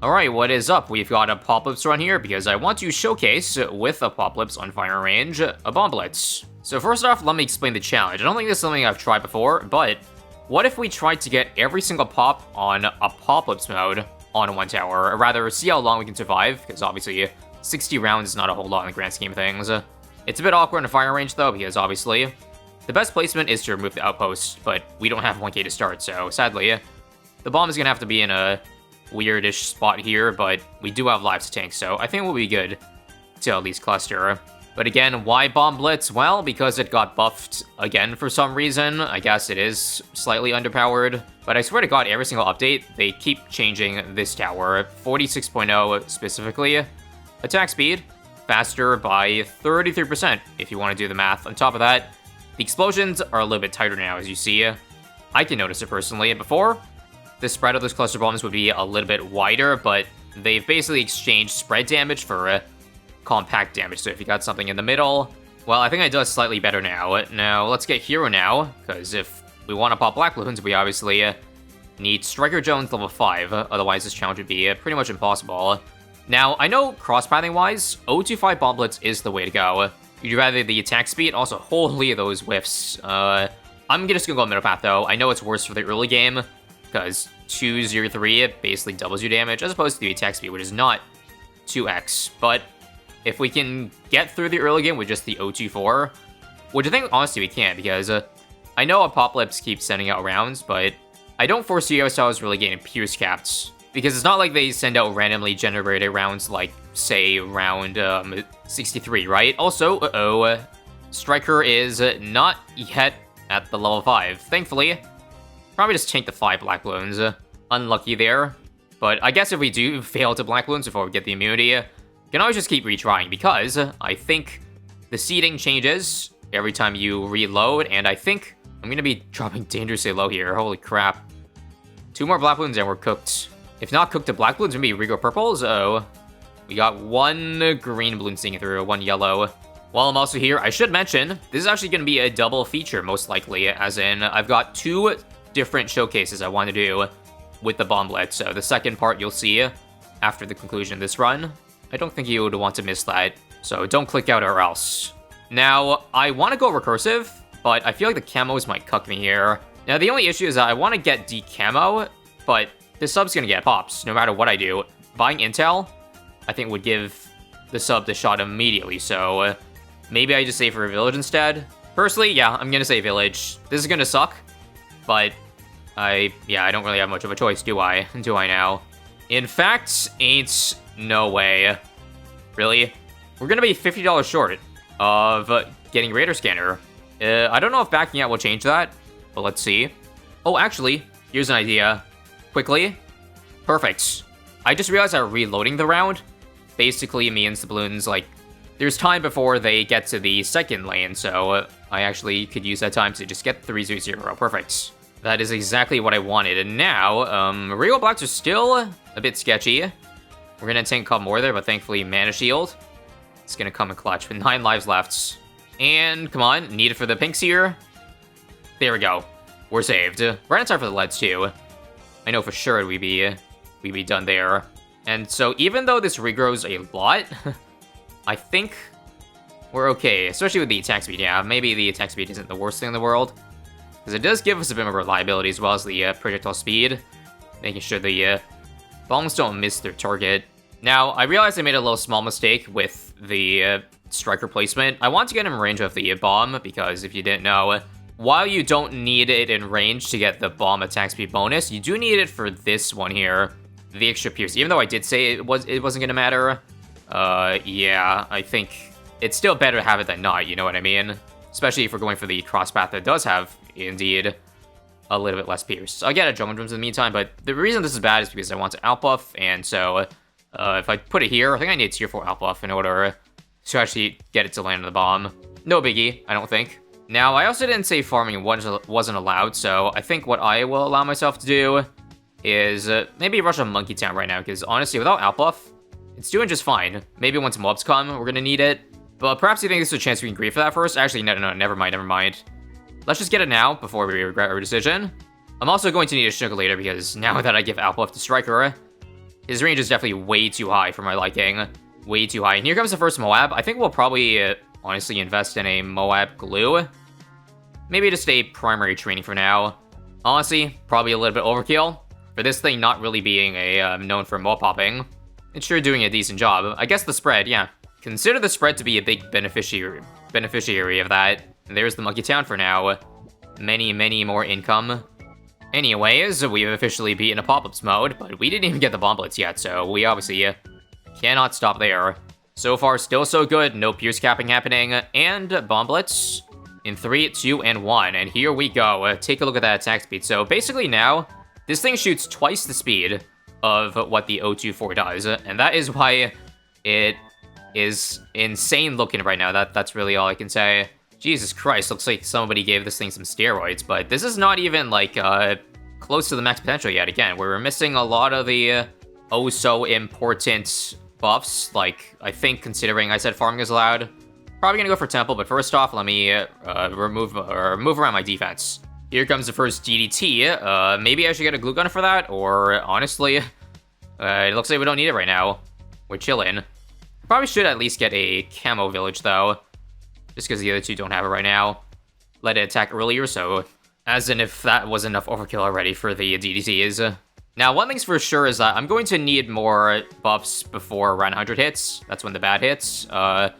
Alright, what is up? We've got Apocalypse run here because I want to showcase, with Apocalypse on firing range, a bomb blitz. So first off, let me explain the challenge. I don't think this is something I've tried before, but what if we tried to get every single pop on Apocalypse mode on one tower, or rather see how long we can survive, because obviously 60 rounds is not a whole lot in the grand scheme of things. It's a bit awkward in the firing range though, because obviously the best placement is to remove the outpost, but we don't have 1k to start, so sadly, the bomb is going to have to be in a weirdish spot here, but we do have lives to tank, so I think we'll be good to at least cluster. But again, why bomb blitz? Well, because it got buffed again for some reason. I guess it is slightly underpowered, but I swear to god, every single update, they keep changing this tower. 46.0 specifically. Attack speed, faster by 33% if you want to do the math. On top of that, the explosions are a little bit tighter now, as you see. I can notice it personally. Before, the spread of those cluster bombs would be a little bit wider, but they've basically exchanged spread damage for compact damage. So if you got something in the middle, well, I think it does slightly better now. Now, let's get Hero now, because if we want to pop Black Bloons, we obviously need Striker Jones level 5. Otherwise, this challenge would be pretty much impossible. Now, I know cross-pathing-wise, 025 Bomb Blitz is the way to go. You'd rather the attack speed, also, holy those whiffs. I'm just gonna go middle path, though. I know it's worse for the early game, because 203 basically doubles your damage, as opposed to the attack speed, which is not 2x. But if we can get through the early game with just the 024, which I think, honestly, we can, because I know Apocalypse keeps sending out rounds, but I don't foresee ourselves really getting Pierce capped, because it's not like they send out randomly generated rounds like, say, round 63, right? Also, Striker is not yet at the level 5, thankfully. Probably just tank the 5 Black Bloons. Unlucky there. But I guess if we do fail to Black Bloons before we get the immunity, you can always just keep retrying, because I think the seeding changes every time you reload, and I think I'm going to be dropping dangerously low here. Holy crap. 2 more Black Bloons and we're cooked. If not cooked to Black Bloons, maybe Regal Purples. Oh, we got 1 green balloon sneaking through, 1 yellow. While I'm also here, I should mention, this is actually going to be a double feature, most likely, as in I've got 2 different showcases I want to do with the bomb blitz. So the second part you'll see after the conclusion of this run. I don't think you would want to miss that, so don't click out or else. Now, I want to go recursive, but I feel like the camos might cuck me here. Now, the only issue is that I want to get decamo, but the sub's going to get pops no matter what I do. Buying intel, I think, would give the sub the shot immediately, so maybe I just save for a village instead. Personally, yeah, I'm going to say village. This is going to suck, but I don't really have much of a choice, do I? Do I now? In fact, ain't no way. Really? We're gonna be $50 short of getting Radar Scanner. I don't know if backing out will change that, but let's see. Oh, actually, here's an idea. Quickly. Perfect. I just realized that reloading the round basically means the balloons, like, there's time before they get to the second lane, so I actually could use that time to just get 3-0. Perfect. That is exactly what I wanted. And now, Regal Blacks are still a bit sketchy. We're gonna tank a couple more there, but thankfully Mana Shield. It's gonna come in clutch with 9 lives left. And, come on, need it for the pinks here. There we go. We're saved. Right on time for the leads, too. I know for sure we'd be done there. And so, even though this regrows a lot, I think we're okay, especially with the attack speed. Yeah, maybe the attack speed isn't the worst thing in the world, because it does give us a bit of reliability as well as the projectile speed, making sure the bombs don't miss their target. Now, I realized I made a little small mistake with the striker placement. I want to get in range of the bomb, because if you didn't know, while you don't need it in range to get the bomb attack speed bonus, you do need it for this one here, the extra pierce. Even though I did say it wasn't going to matter, yeah, I think it's still better to have it than not, you know what I mean? Especially if we're going for the cross path that does have, indeed, a little bit less pierce. I'll get a Jungle Drums in the meantime, but the reason this is bad is because I want to outbuff, and so if I put it here, I think I need a tier 4 outbuff in order to actually get it to land on the bomb. No biggie, I don't think. Now, I also didn't say farming wasn't allowed, so I think what I will allow myself to do is maybe rush a Monkey Town right now, because honestly, without outbuff, it's doing just fine. Maybe once mobs come, we're gonna need it. But perhaps you think there's a chance we can grieve for that first? Actually, no, never mind. Let's just get it now, before we regret our decision. I'm also going to need a sugar later, because now that I give outbuff to Striker, His range is definitely way too high for my liking. Way too high. And here comes the first Moab. I think we'll probably, honestly, invest in a Moab glue. Maybe just a primary training for now. Honestly, probably a little bit overkill. For this thing not really being a known for mo popping. It's sure doing a decent job. I guess the spread, yeah. Consider the spread to be a big beneficiary of that. And there's the Monkey Town for now. Many, many more income. Anyways, we've officially beaten Apocalypse mode, but we didn't even get the Bomb Blitz yet, so we obviously cannot stop there. So far, still so good. No Pierce capping happening, and Bomb Blitz in 3, 2, and 1. And here we go. Take a look at that attack speed. So basically now, this thing shoots twice the speed of what the 024 does, and that is why it is insane looking right now. That's really all I can say. Jesus Christ, looks like somebody gave this thing some steroids, but this is not even, like, close to the max potential yet. Again, we're missing a lot of the oh-so-important buffs, like, I think, considering I said farming is allowed. Probably gonna go for Temple, but first off, let me move around my defense. Here comes the first DDT. Maybe I should get a glue gun for that, or honestly, it looks like we don't need it right now. We're chillin'. Probably should at least get a camo village, though. Just because the other two don't have it right now. Let it attack earlier, so as in if that was enough overkill already for the DDTs. Now, one thing's for sure is that I'm going to need more buffs before around 100 hits. That's when the bad hits. I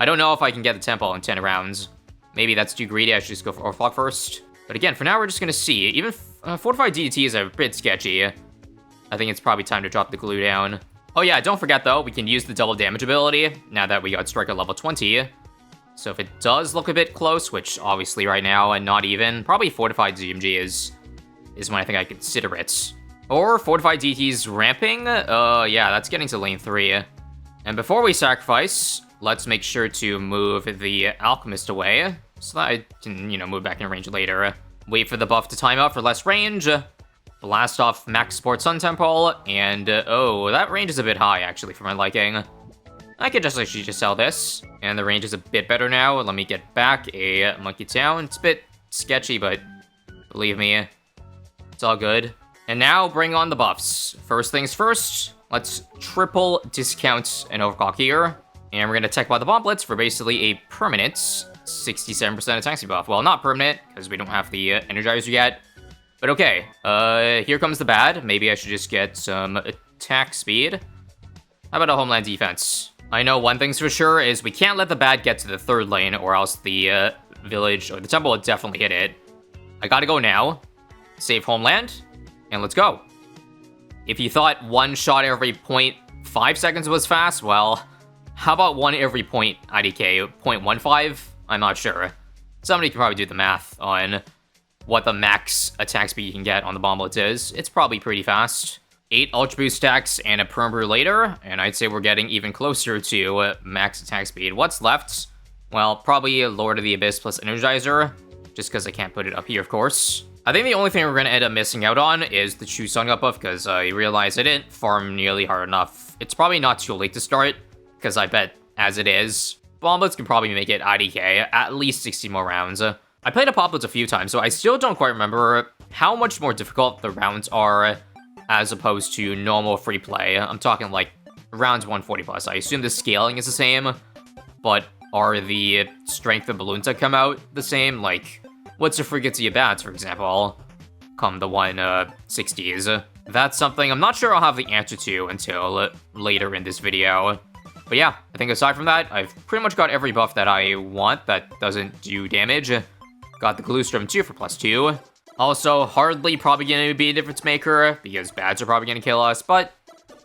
don't know if I can get the tempo in 10 rounds. Maybe that's too greedy, I should just go for Orphalog first. But again, for now, we're just gonna see. Even Fortified DDT is a bit sketchy. I think it's probably time to drop the glue down. Oh yeah, don't forget though, we can use the double damage ability now that we got Striker level 20. So if it does look a bit close, which obviously right now, and not even, probably Fortified ZMG is when I think I consider it. Or Fortified DT's ramping? Yeah, that's getting to lane 3. And before we sacrifice, let's make sure to move the Alchemist away, so that I can, move back in range later. Wait for the buff to time out for less range. Blast off Max Support Sun Temple, and, oh, that range is a bit high, actually, for my liking. I could just actually just sell this, and the range is a bit better now. Let me get back a Monkey Town. It's a bit sketchy, but believe me, it's all good. And now, bring on the buffs. First things first, let's triple discount an overclock here. And we're gonna tech by the Bomb Blitz for basically a permanent 67% attack speed buff. Well, not permanent, because we don't have the Energizer yet. But okay, here comes the bad. Maybe I should just get some attack speed. How about a homeland defense? I know one thing's for sure is we can't let the bad get to the 3rd lane, or else the village or the temple will definitely hit it. I gotta go now. Save homeland, and let's go. If you thought 1 shot every 0.5 seconds was fast, well, how about 1 every IDK, 0.15? I'm not sure. Somebody can probably do the math on what the max attack speed you can get on the Bomb Blitz is. It's probably pretty fast. 8 Ultra Boost stacks and a Perm Brew later, and I'd say we're getting even closer to max attack speed. What's left? Well, probably Lord of the Abyss plus Energizer, just because I can't put it up here, of course. I think the only thing we're going to end up missing out on is the True Sun Up buff, because I realized I didn't farm nearly hard enough. It's probably not too late to start, because I bet, as it is, Bomb Blitz can probably make it IDK at least 60 more rounds. I played Apocalypse a few times, so I still don't quite remember how much more difficult the rounds are as opposed to normal free play. I'm talking like rounds 140 plus. I assume the scaling is the same, but are the strength of balloons that come out the same? Like, what's the frequency of bats, for example, come the 160s? That's something I'm not sure I'll have the answer to until later in this video. But yeah, I think aside from that, I've pretty much got every buff that I want that doesn't do damage. Got the Glue Storm 2 for +2. Also, hardly probably going to be a difference maker, because bads are probably going to kill us, but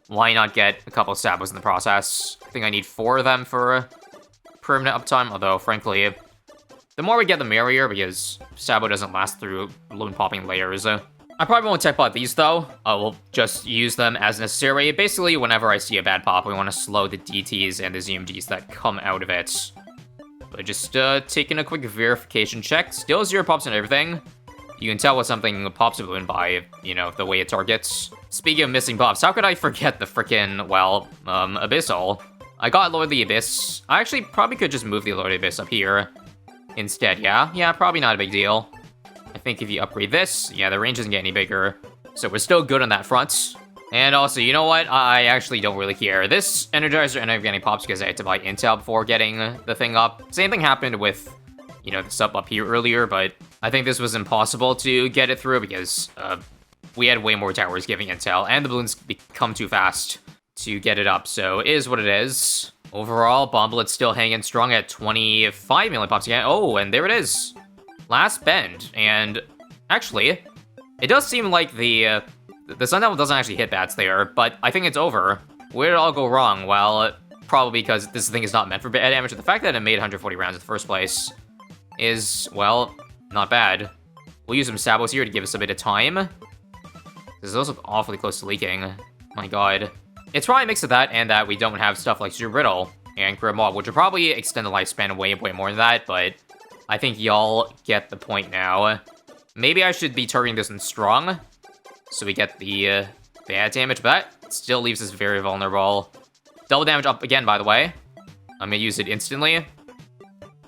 why not get a couple Sabos in the process? I think I need 4 of them for permanent uptime, although, frankly, the more we get, the merrier, because Sabo doesn't last through balloon popping layers. I probably won't tech pot these, though. I will just use them as necessary. Basically, whenever I see a bad pop, we want to slow the DTs and the ZMGs that come out of it. But just taking a quick verification check. Still 0 pops and everything. You can tell what something pops a balloon by, the way it targets. Speaking of missing pops, how could I forget the frickin', well, Abyssal? I got Lord of the Abyss. I actually probably could just move the Lord of the Abyss up here instead, yeah? Yeah, probably not a big deal. I think if you upgrade this, yeah, the range doesn't get any bigger. So we're still good on that front. And also, you know what? I actually don't really care. This Energizer ended up getting pops because I had to buy Intel before getting the thing up. Same thing happened with, you know, the sub up here earlier, but I think this was impossible to get it through because we had way more towers giving Intel, and the balloons become too fast to get it up, so it is what it is. Overall, Bomb Blitz still hanging strong at 25 million pops again. Oh, and there it is. Last bend, and actually, it does seem like the Sun Devil doesn't actually hit bats there, but I think it's over. Where did it all go wrong? Well, probably because this thing is not meant for bad damage. The fact that it made 140 rounds in the first place is, well, not bad. We'll use some Sabos here to give us a bit of time. Because those look awfully close to leaking. My god. It's probably a mix of that and that we don't have stuff like Super Brittle and Grimwald, which will probably extend the lifespan way more than that, but I think y'all get the point now. Maybe I should be targeting this in Strong, so we get the bad damage, but that still leaves us very vulnerable. Double damage up again, by the way. I'm gonna use it instantly.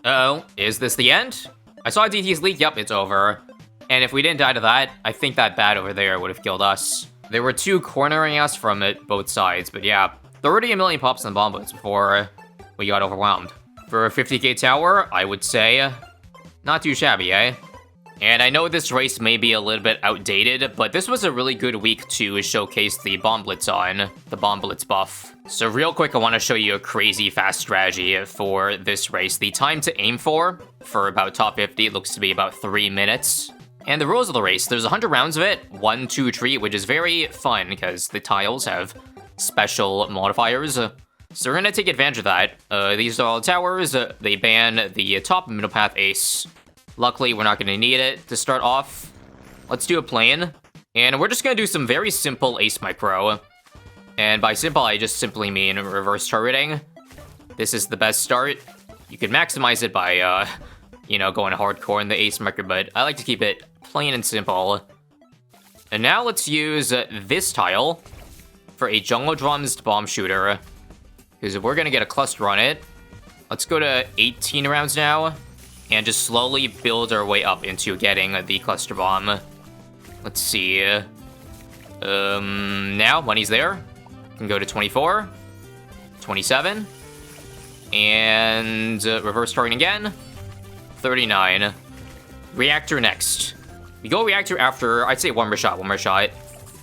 Uh-oh, is this the end? I saw DT's leak, yep, it's over. And if we didn't die to that, I think that bat over there would have killed us. There were two cornering us from both sides, but yeah, 30 million pops on Bomb Blitz before we got overwhelmed. For a 50k tower, I would say, not too shabby, eh? And I know this race may be a little bit outdated, but this was a really good week to showcase the Bomb Blitz on, the Bomb Blitz buff. So real quick, I want to show you a crazy fast strategy for this race. The time to aim for about top 50 looks to be about 3 minutes. And the rules of the race, there's 100 rounds of it, 1, 2, 3, which is very fun because the tiles have special modifiers. So we're gonna take advantage of that. These are all towers. They ban the top and middle path ace. Luckily, we're not gonna need it to start off. Let's do a plane. And we're just gonna do some very simple ace micro. And by simple, I just simply mean reverse targeting. This is the best start. You can maximize it by, you know, going hardcore in the ace micro, but I like to keep it plain and simple. And now let's use this tile for a jungle drums bomb shooter. Because if we're gonna get a cluster on it, let's go to 18 rounds now. And just slowly build our way up into getting the cluster bomb. Let's see. Now, money's there. Can go to 24. 27. And reverse targeting again. 39. Reactor next. We go reactor after, I'd say one more shot.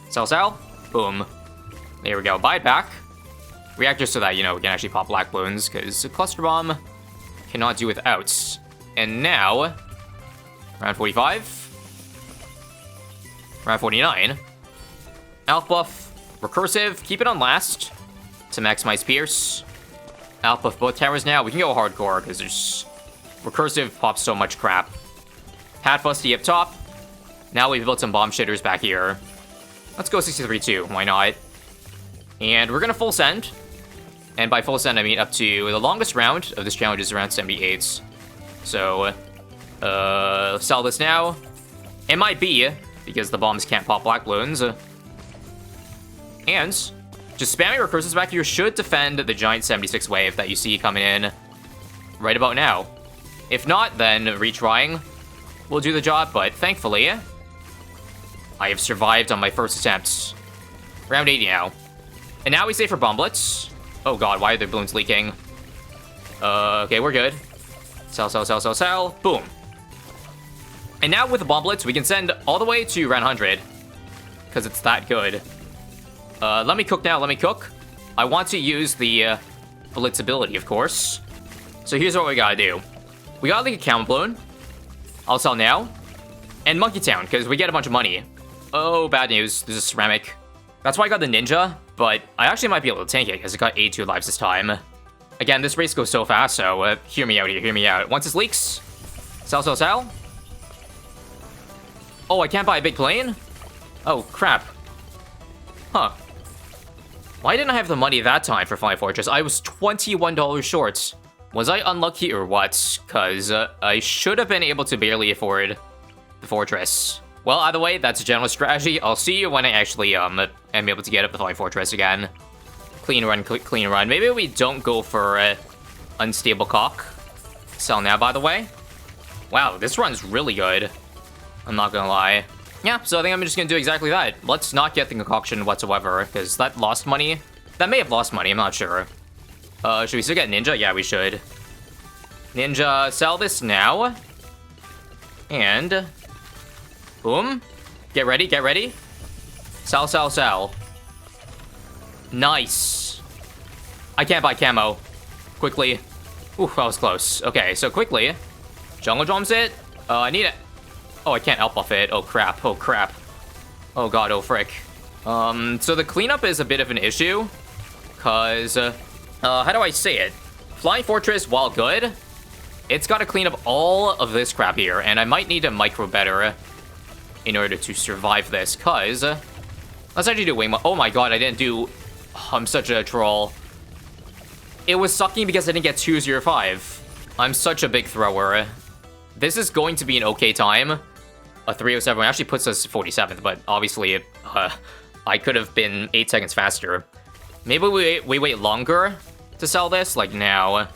Sal. Boom. There we go. Buy it back. Reactor so that, you know, we can actually pop black balloons, because a cluster bomb cannot do without. And now, round 45. Round 49. Alpha buff, recursive, keep it on last to maximize Pierce. Alpha buff both towers now. We can go hardcore, because there's recursive pops so much crap. Hat Fusty up top. Now we've built some bomb shitters back here. Let's go 63 too, why not? And we're gonna full send. And by full send, I mean up to the longest round of this challenge is around 78. So, sell this now. It might be, because the bombs can't pop black balloons. And just spamming recursives back here should defend the giant 76 wave that you see coming in right about now. If not, then retrying will do the job, but thankfully, I have survived on my first attempt. Round 80 now. And now we save for Bomb Blitz. Oh god, why are the balloons leaking? Okay, we're good. Sell. Boom. And now with the Bomb Blitz, we can send all the way to round 100. Because it's that good. Let me cook now, let me cook. I want to use the Blitz ability, of course. So here's what we gotta do. We gotta leak a Camel Balloon. I'll sell now. And Monkey Town, because we get a bunch of money. Oh, bad news. There's a ceramic. That's why I got the Ninja, but I actually might be able to tank it, because it got 82 lives this time. Again, this race goes so fast, so hear me out here, hear me out. Once this leaks, sell. Oh, I can't buy a big plane? Oh, crap. Huh. Why didn't I have the money that time for Flying Fortress? I was $21 short. Was I unlucky or what? Because I should have been able to barely afford the fortress. Well, either way, that's a general strategy. I'll see you when I actually am able to get up the Flying Fortress again. Clean run, clean run. Maybe we don't go for unstable cock. Sell now, by the way. Wow, this run's really good. I'm not gonna lie. Yeah, so I think I'm just gonna do exactly that. Let's not get the concoction whatsoever, because that lost money. That may have lost money, I'm not sure. Should we still get Ninja? Yeah, we should. Ninja, sell this now. And... boom. Get ready, get ready. Sell, sell, sell. Nice. I can't buy camo. Quickly. Ooh, that was close. Okay, so quickly. Jungle Drums it. I need it. Oh, I can't elf buff it. Oh, crap. Oh, crap. Oh, God. Oh, frick. So the cleanup is a bit of an issue. Because, how do I say it? Flying Fortress, while good, it's got to clean up all of this crap here. And I might need a micro better in order to survive this. Because, let's actually do way more. Oh, my God. I didn't do... I'm such a troll. It was sucking because I didn't get 205. I'm such a big thrower. This is going to be an okay time. A 307 actually puts us 47th, but obviously I could have been 8 seconds faster. Maybe we wait longer to sell this, like now.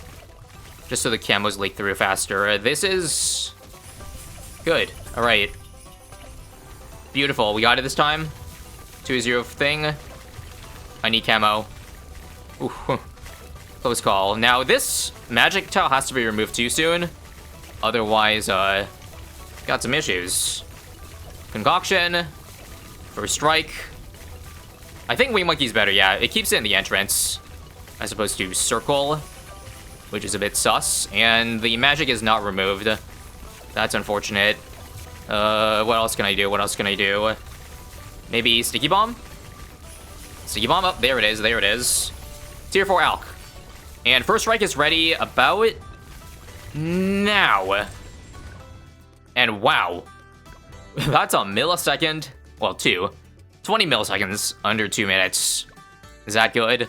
Just so the camos leak through faster. This is... good. Alright. Beautiful. We got it this time. 2-0 thing. I need camo. Ooh. Close call. Now, this magic tile has to be removed too soon. Otherwise, got some issues. Concoction. First strike. I think Wing Monkey's better, yeah. It keeps it in the entrance. As opposed to circle. Which is a bit sus. And the magic is not removed. That's unfortunate. What else can I do? What else can I do? Maybe Sticky Bomb? Sticky Bomb up. There it is. There it is. Tier 4 Alk. And first strike is ready about now. And wow. That's a millisecond. Well, 20 milliseconds under 2 minutes. Is that good?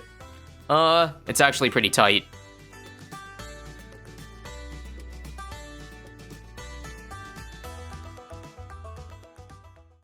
It's actually pretty tight.